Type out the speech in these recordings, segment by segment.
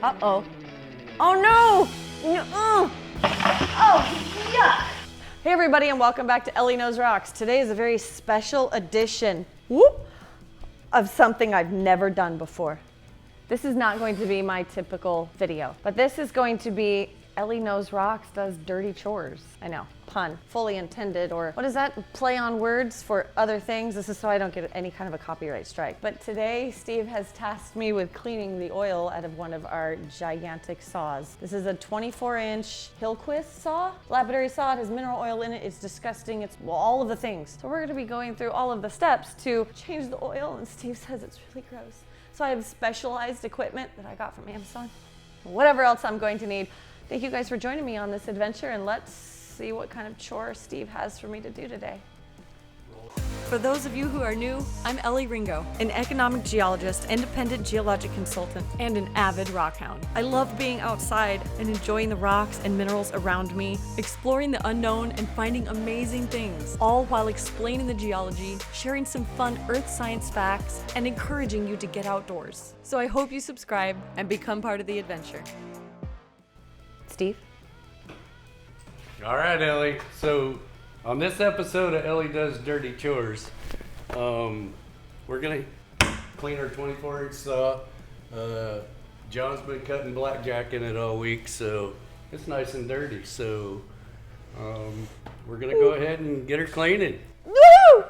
Uh-oh. Oh no! No. Oh, yuck! Hey everybody, and welcome back to Elley Knows Rocks. Today is a very special edition of something I've never done before. This is not going to be my typical video, but this is going to be Elley Knows Rocks does dirty chores. I know, pun, fully intended, or what is that? Play on words for other things. This is so I don't get any kind of a copyright strike. But today, Steve has tasked me with cleaning the oil out of one of our gigantic saws. This is a 24-inch Hillquist saw, lapidary saw. It has mineral oil in it. It's disgusting. It's all of the things. So we're gonna be going through all of the steps to change the oil, and Steve says it's really gross. So I have specialized equipment that I got from Amazon, whatever else I'm going to need. Thank you guys for joining me on this adventure, and let's see what kind of chore Steve has for me to do today. For those of you who are new, I'm Elley Ringo, an economic geologist, independent geologic consultant, and an avid rockhound. I love being outside and enjoying the rocks and minerals around me, exploring the unknown and finding amazing things, all while explaining the geology, sharing some fun earth science facts, and encouraging you to get outdoors. So I hope you subscribe and become part of the adventure. Steve? All right, Elley. So on this episode of Elley Does Dirty Chores, we're going to clean our 24-inch saw. John's been cutting blackjack in it all week, so it's nice and dirty. So we're going to go ahead and get her cleaning. Woo!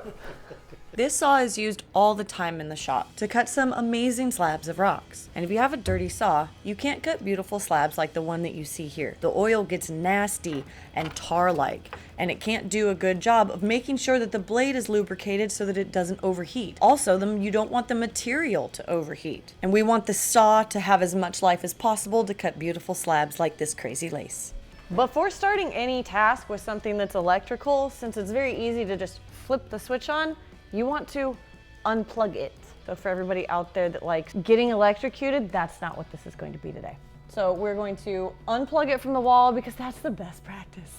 This saw is used all the time in the shop to cut some amazing slabs of rocks. And if you have a dirty saw, you can't cut beautiful slabs like the one that you see here. The oil gets nasty and tar-like, and it can't do a good job of making sure that the blade is lubricated so that it doesn't overheat. Also, you don't want the material to overheat. And we want the saw to have as much life as possible to cut beautiful slabs like this crazy lace. Before starting any task with something that's electrical, since it's very easy to just flip the switch on, you want to unplug it. So for everybody out there that likes getting electrocuted, that's not what this is going to be today. So we're going to unplug it from the wall because that's the best practice.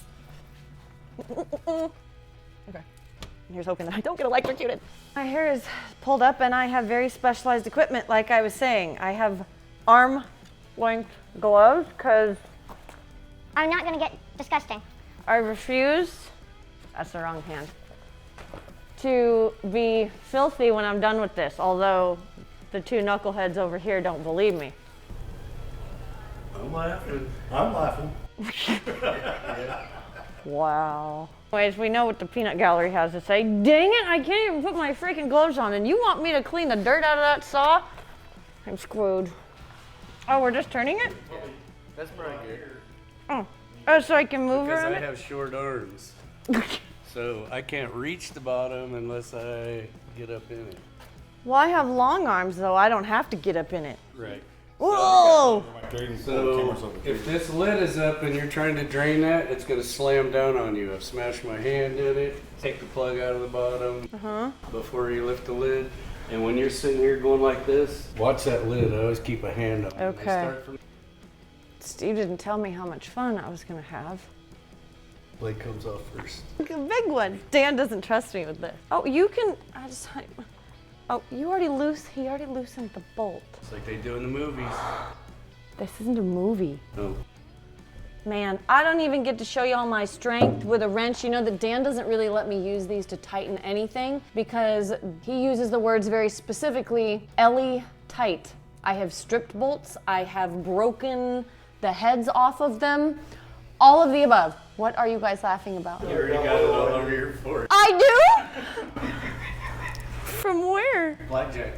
Okay, here's hoping that I don't get electrocuted. My hair is pulled up and I have very specialized equipment, like I was saying. I have arm length gloves because I'm not gonna get disgusting. I refuse, that's the wrong hand, to be filthy when I'm done with this, although the two knuckleheads over here don't believe me. I'm laughing. I'm laughing. Wow. Anyways, we know what the peanut gallery has to say. Dang it, I can't even put my freaking gloves on, and you want me to clean the dirt out of that saw? I'm screwed. Oh, we're just turning it? That's pretty good. Oh, so I can move Because around I it? have short arms. So I can't reach the bottom unless I get up in it. Well, I have long arms, though. I don't have to get up in it. Right. Whoa! So if this lid is up and you're trying to drain that, it's going to slam down on you. I've smashed my hand in it. Take the plug out of the bottom before you lift the lid. And when you're sitting here going like this, watch that lid. I always keep a hand on it. Okay. Steve didn't tell me how much fun I was going to have. Blade comes off first. Look, a big one. Dan doesn't trust me with this. Oh, you can, oh, he already loosened the bolt. It's like they do in the movies. This isn't a movie. No. Man, I don't even get to show you all my strength with a wrench. You know that Dan doesn't really let me use these to tighten anything because he uses the words very specifically, Elley tight. I have stripped bolts. I have broken the heads off of them. All of the above. What are you guys laughing about? You already got it all over your fork. I do? From where? Blackjack.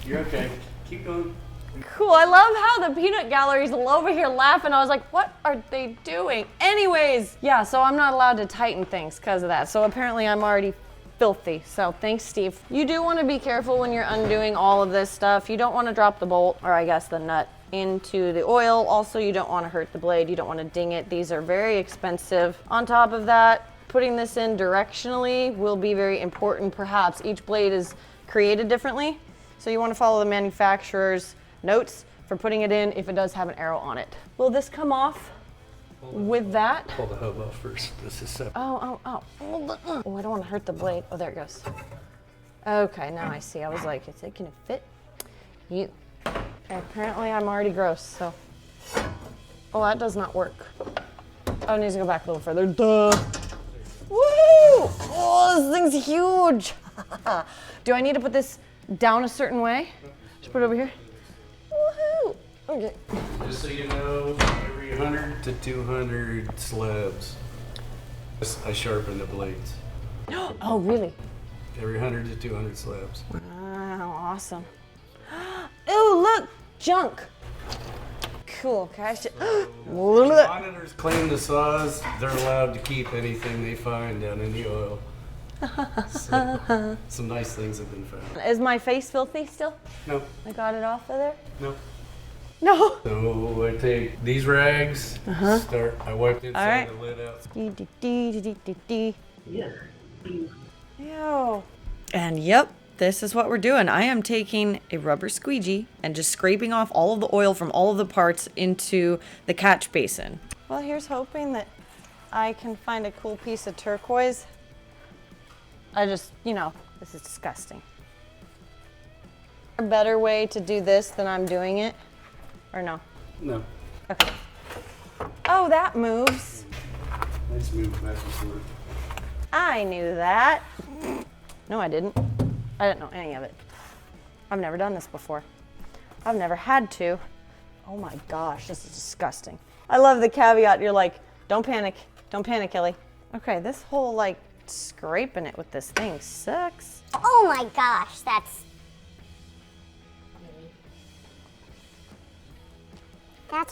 You're okay. Keep going. Cool, I love how the peanut gallery's over here laughing. I was like, what are they doing? Anyways, yeah, so I'm not allowed to tighten things because of that. So apparently I'm already filthy. So thanks, Steve. You do want to be careful when you're undoing all of this stuff. You don't want to drop the bolt, or I guess the nut, into the oil. Also, you don't want to hurt the blade. You don't want to ding it. These are very expensive. On top of that, putting this in directionally will be very important. Perhaps each blade is created differently. So you want to follow the manufacturer's notes for putting it in if it does have an arrow on it. Will this come off with that? Pull the hub off first. This is separate. Oh, I don't want to hurt the blade. Oh, there it goes. Okay, now I see. I was like, is it gonna fit? You. Okay, apparently I'm already gross, so. Oh, that does not work. Oh, it needs to go back a little further. Duh. Woo! Oh, this thing's huge. Do I need to put this down a certain way? Just put it over here. Woohoo! Okay. Just so you know, every 100 to 200 slabs, I sharpen the blades. Oh, really? Every 100 to 200 slabs. Wow, awesome. Oh, look, junk. Cool, okay. Monitors clean the saws. They're allowed to keep anything they find down in the oil. So, some nice things have been found. Is my face filthy still? No, I got it off of there? no. No. So I take these rags, I wipe the inside of the lid out. Yeah. Ew. And yep, this is what we're doing. I am taking a rubber squeegee and just scraping off all of the oil from all of the parts into the catch basin. Well, here's hoping that I can find a cool piece of turquoise. This is disgusting. A better way to do this than I'm doing it, or no? No. Okay. Oh, that moves. Let's move back and forth. I knew that. No, I didn't. I didn't know any of it. I've never done this before. I've never had to. Oh my gosh, this is disgusting. I love the caveat. You're like, don't panic. Don't panic, Ellie. Okay, this whole scraping it with this thing sucks. Oh my gosh, that's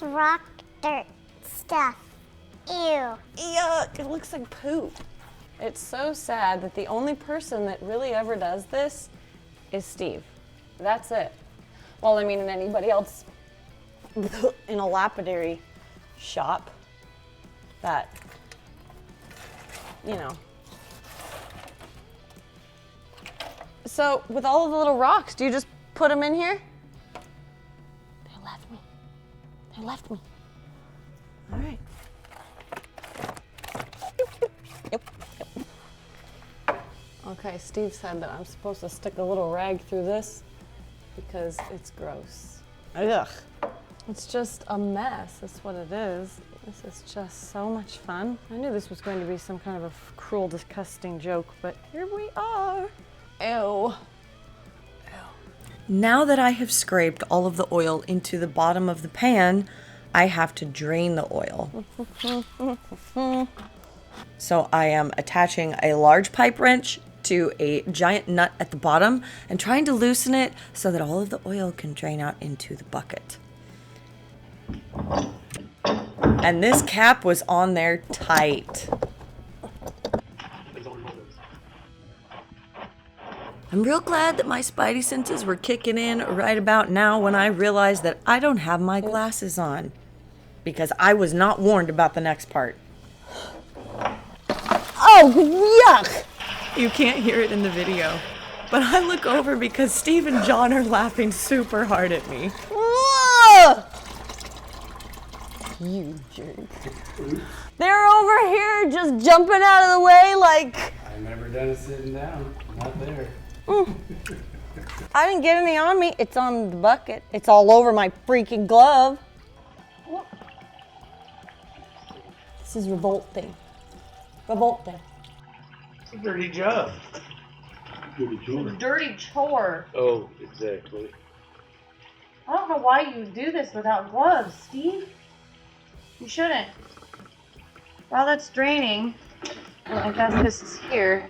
rock dirt stuff. Ew. Yuck, it looks like poop. It's so sad that the only person that really ever does this is Steve. That's it. Well, I mean, and anybody else in a lapidary shop that, So, with all of the little rocks, do you just put them in here? They left me. They left me. All right. Yep. Okay, Steve said that I'm supposed to stick a little rag through this because it's gross. Ugh. It's just a mess, that's what it is. This is just so much fun. I knew this was going to be some kind of a cruel, disgusting joke, but here we are. Ew. Now that I have scraped all of the oil into the bottom of the pan, I have to drain the oil. So I am attaching a large pipe wrench to a giant nut at the bottom and trying to loosen it so that all of the oil can drain out into the bucket. And this cap was on there tight. I'm real glad that my spidey senses were kicking in right about now when I realized that I don't have my glasses on, because I was not warned about the next part. Oh, yuck! You can't hear it in the video, but I look over because Steve and John are laughing super hard at me. Whoa! You jerk. They're over here just jumping out of the way like... I've never done it sitting down. Not there. I didn't get any on me. It's on the bucket. It's all over my freaking glove. This is revolting. Revolting. It's a dirty job. Dirty chore. Oh, exactly. I don't know why you do this without gloves, Steve. You shouldn't. While that's draining, I guess this is here.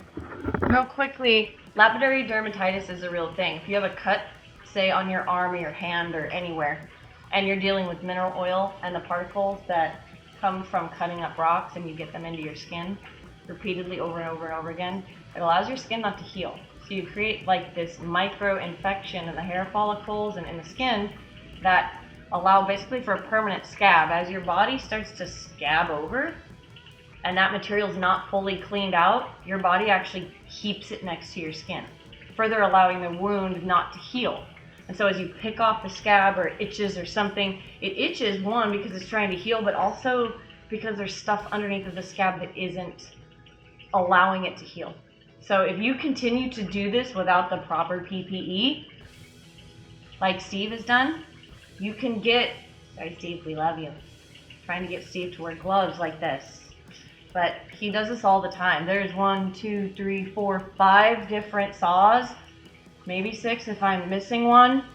Real quickly, lapidary dermatitis is a real thing. If you have a cut, say on your arm or your hand or anywhere, and you're dealing with mineral oil and the particles that come from cutting up rocks and you get them into your skin repeatedly over and over and over again, it allows your skin not to heal. So you create like this micro infection in the hair follicles and in the skin that allow basically for a permanent scab. As your body starts to scab over and that material is not fully cleaned out, your body actually keeps it next to your skin, further allowing the wound not to heal. And so as you pick off the scab or it itches or something, it itches, one, because it's trying to heal, but also because there's stuff underneath of the scab that isn't allowing it to heal. So if you continue to do this without the proper PPE, like Steve has done, You can get, sorry Steve, we love you. Trying to get Steve to wear gloves like this. But he does this all the time. There's 1, 2, 3, 4, 5 different saws. Maybe 6 if I'm missing one.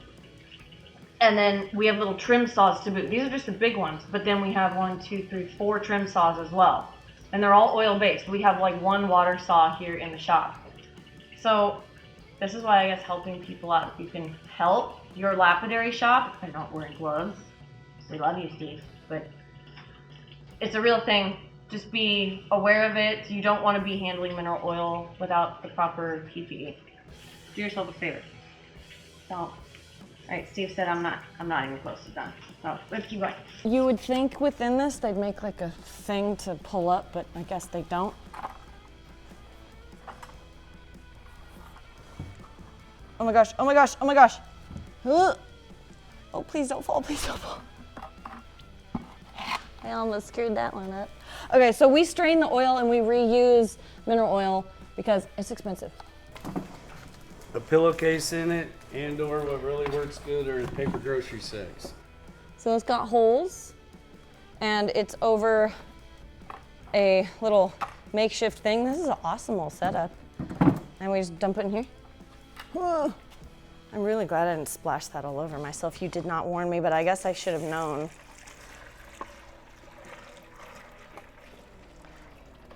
And then we have little trim saws to boot. These are just the big ones. But then we have 1, 2, 3, 4 trim saws as well. And they're all oil based. We have like one water saw here in the shop. So this is why I guess helping people out. If you can help your lapidary shop, if they're not wearing gloves. We love you, Steve. But it's a real thing. Just be aware of it. You don't want to be handling mineral oil without the proper PPE. Do yourself a favor. Don't. All right, Steve said I'm not even close to done. So let's keep going. You would think within this they'd make like a thing to pull up, but I guess they don't. Oh my gosh, oh my gosh, oh my gosh. Oh, please don't fall, please don't fall. I almost screwed that one up. Okay, so we strain the oil and we reuse mineral oil because it's expensive. A pillowcase in it, and or what really works good are the paper grocery sacks. So it's got holes and it's over a little makeshift thing. This is an awesome little setup. And we just dump it in here. Whoa. I'm really glad I didn't splash that all over myself. You did not warn me, but I guess I should have known.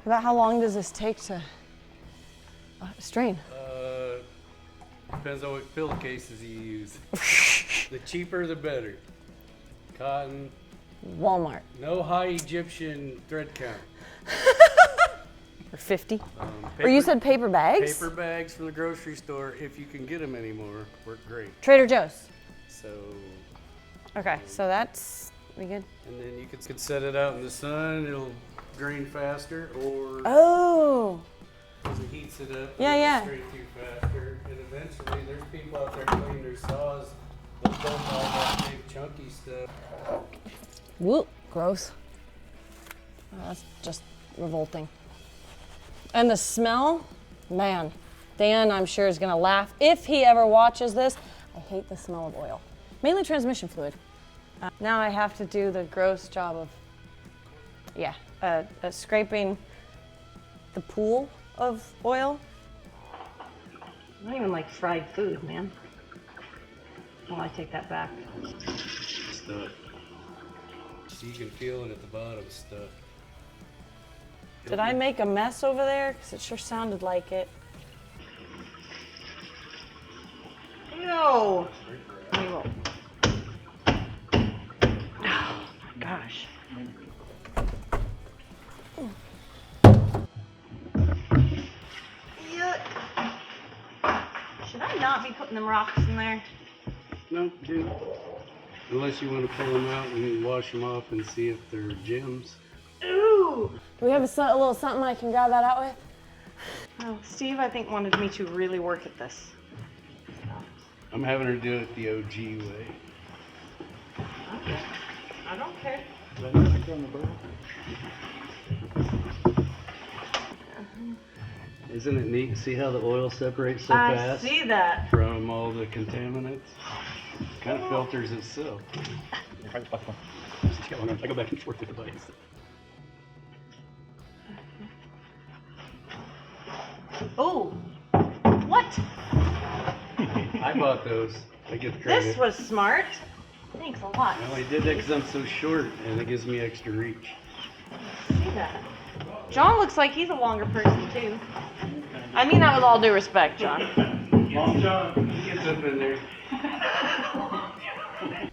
About how long does this take to strain? Depends on what pillowcases you use. The cheaper, the better. Cotton. Walmart. No high Egyptian thread count. Or 50. Or you said paper bags? Paper bags from the grocery store, if you can get them anymore, work great. Trader Joe's. So. Okay, so that's, we good? And then you could set it out in the sun, it'll drain faster, or Oh. as it heats it up, Yeah. it'll strain through faster. And eventually, there's people out there cleaning their saws, they'll dump all that big chunky stuff. Whoop, gross. Oh, that's just revolting. And the smell, man, Dan, I'm sure, is gonna laugh if he ever watches this. I hate the smell of oil, mainly transmission fluid. Now I have to do the gross job of, scraping the pool of oil. I don't even like fried food, man. Oh, I take that back. Stuff. So you can feel it at the bottom stuff. Did I make a mess over there? Because it sure sounded like it. Ew! We will. Oh, gosh. Yuck. Should I not be putting them rocks in there? No, dude. Unless you want to pull them out and wash them off and see if they're gems. Ooh! Do we have a little something I can grab that out with? Oh, Steve, I think, wanted me to really work at this. I'm having her do it the OG way. Okay. I don't care. Isn't it neat to see how the oil separates so fast? I see that. From all the contaminants. Kind of filters itself. I go back and forth with the bikes. Oh, what? I bought those. I get credit. This was smart. Thanks a lot. I only did that because I'm so short and it gives me extra reach. See that? John looks like he's a longer person too. I mean that with all due respect, John. John, he gets up in there.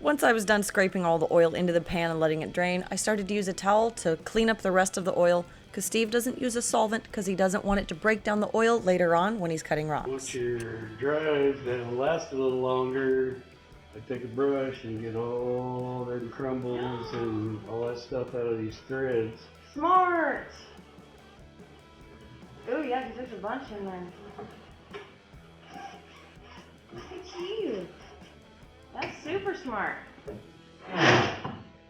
Once I was done scraping all the oil into the pan and letting it drain, I started to use a towel to clean up the rest of the oil because Steve doesn't use a solvent because he doesn't want it to break down the oil later on when he's cutting rocks. Once you're dry, that'll last a little longer. I take a brush and get all them crumbles and all that stuff out of these threads. Smart! Oh yeah, because there's a bunch in there. Look at you. That's super smart. See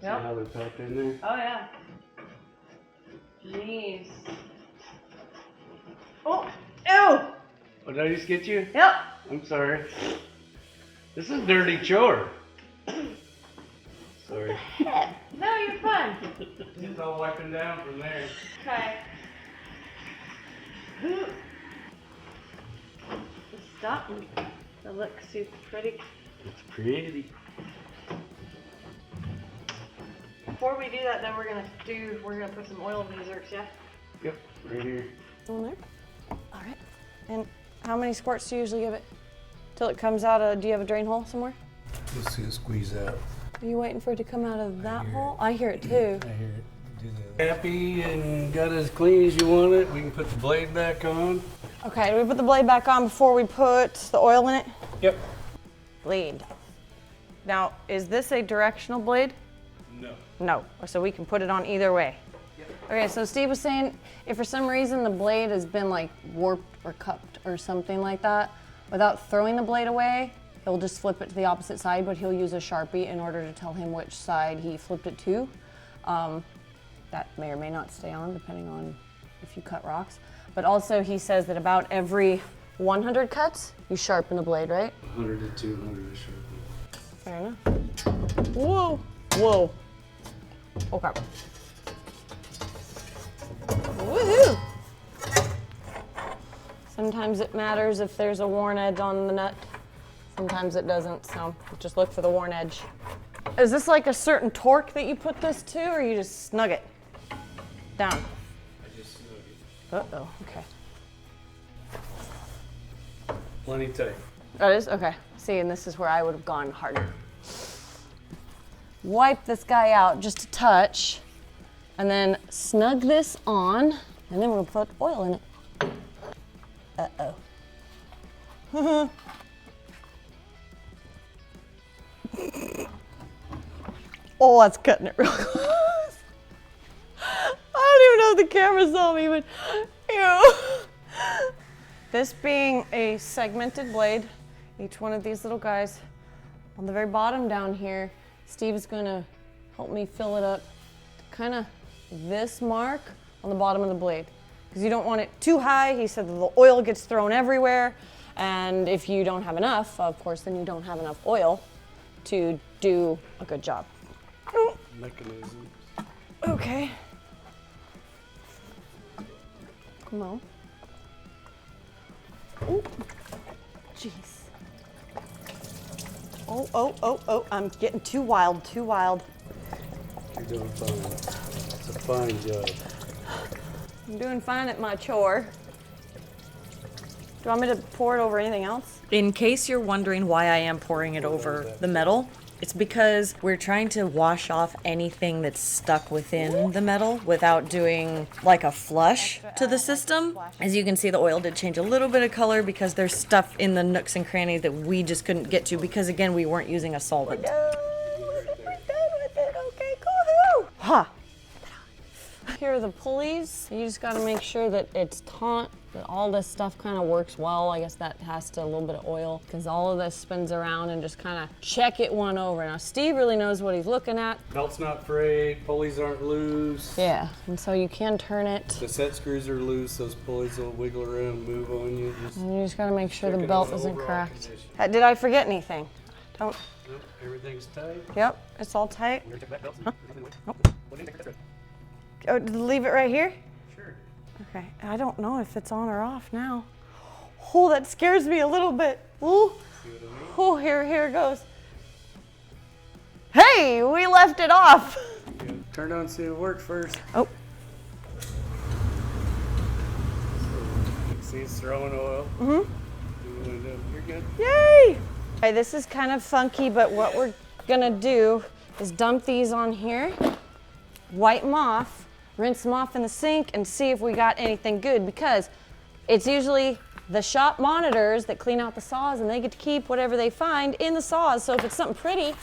Yep. how they're packed in there? Oh yeah. Jeez. Oh, ew! Oh, did I just get you? Yep. I'm sorry. This is dirty chore. Sorry. Head. No, you're fine. It's all wiping down from there. Okay. Stop. That looks super pretty. It's pretty. Before we do that, then we're gonna put some oil in these herbs, yeah? Yep, right here. On there. All right. And how many squirts do you usually give it? Till it comes out of, do you have a drain hole somewhere? Let's see it squeeze out. Are you waiting for it to come out of that hole? I hear it too. I hear it. Do that. Happy and got as clean as you want it. We can put the blade back on. Okay, do we put the blade back on before we put the oil in it? Yep. Blade. Now, is this a directional blade? No. No, so we can put it on either way. Yep. Okay, so Steve was saying if for some reason the blade has been like warped or cupped or something like that, without throwing the blade away, he'll just flip it to the opposite side, but he'll use a Sharpie in order to tell him which side he flipped it to. That may or may not stay on depending on if you cut rocks. But also he says that about every 100 cuts, you sharpen the blade, right? 100 to 200 is sharp. Fair enough. Whoa, whoa. Okay. Woohoo! Sometimes it matters if there's a worn edge on the nut. Sometimes it doesn't, so just look for the worn edge. Is this like a certain torque that you put this to, or you just snug it down? I just snug it. Uh-oh, okay. Plenty tight. That is? Okay. See, and this is where I would have gone harder. Wipe this guy out just a touch, and then snug this on, and then we'll put oil in it. Uh-oh. Oh, that's cutting it real close. I don't even know if the camera saw me, but ew. This being a segmented blade, each one of these little guys, on the very bottom down here, Steve is gonna help me fill it up kind of this mark on the bottom of the blade. Because you don't want it too high. He said that the oil gets thrown everywhere. And if you don't have enough, of course, then you don't have enough oil to do a good job. Mechanisms. Okay. Come on. Oh, jeez. Oh, oh, oh, oh, I'm getting too wild, too wild. You're doing fine. It's a fine job. I'm doing fine at my chore. Do you want me to pour it over anything else? In case you're wondering why I am pouring it over the metal, it's because we're trying to wash off anything that's stuck within the metal without doing like a flush to the system. As you can see, the oil did change a little bit of color because there's stuff in the nooks and crannies that we just couldn't get to because, again, we weren't using a solvent. We're done with it. Okay, cool. Ha! Here are the pulleys. You just gotta make sure that it's taut, that all this stuff kind of works well. I guess that has to a little bit of oil because all of this spins around, and just kind of check it one over. Now Steve really knows what he's looking at. Belt's not frayed, pulleys aren't loose. Yeah, and so you can turn it. The set screws are loose, those pulleys will wiggle around and move on you. And you just gotta make sure the Check it belt on isn't overall cracked. condition. Did I forget anything? Don't. Nope, everything's tight. Yep, it's all tight. We're gonna check that belt. Nope. What do you think that's right? Oh, leave it right here? Sure. Okay, I don't know if it's on or off now. Oh, that scares me a little bit. Ooh. See what I mean? Oh, here it goes. Hey, we left it off. Yeah. Turn it on and see if it works first. Oh. See it's throwing oil. Mm-hmm. You're good. Yay! Okay, this is kind of funky, but what we're gonna do is dump these on here, wipe them off, rinse them off in the sink, and see if we got anything good, because it's usually the shop monitors that clean out the saws, and they get to keep whatever they find in the saws. So if it's something pretty,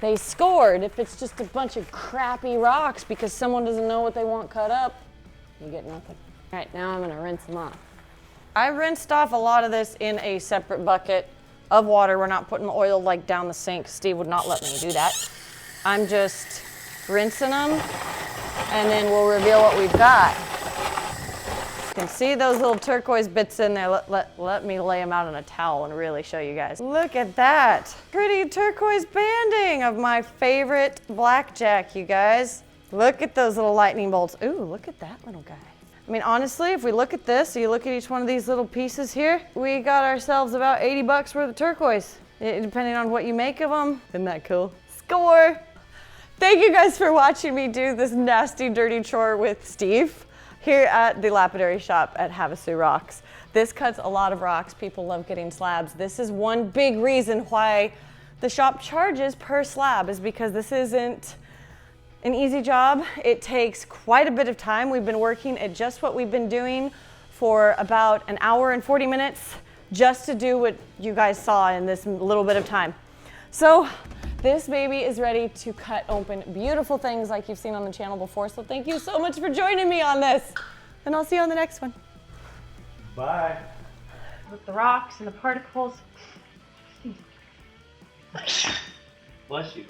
they scored. If it's just a bunch of crappy rocks because someone doesn't know what they want cut up, you get nothing. All right, now I'm gonna rinse them off. I rinsed off a lot of this in a separate bucket of water. We're not putting the oil like down the sink. Steve would not let me do that. I'm just rinsing them, and then we'll reveal what we've got. can see those little turquoise bits in there. Let me lay them out on a towel and really show you guys. Look at that. Pretty turquoise banding of my favorite blackjack, you guys. Look at those little lightning bolts. Ooh, look at that little guy. I mean, honestly, if we look at this, so you look at each one of these little pieces here, we got ourselves about 80 bucks worth of turquoise, depending on what you make of them. Isn't that cool? Score! Thank you guys for watching me do this nasty, dirty chore with Steve here at the Lapidary shop at Havasu Rocks. This cuts a lot of rocks. People love getting slabs. This is one big reason why the shop charges per slab, is because this isn't an easy job. It takes quite a bit of time. We've been working at just what we've been doing for about an hour and 40 minutes just to do what you guys saw in this little bit of time. So this baby is ready to cut open beautiful things like you've seen on the channel before. So thank you so much for joining me on this. And I'll see you on the next one. Bye. With the rocks and the particles. Bless you.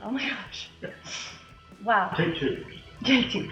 Oh my gosh. Wow. Take two. Take two.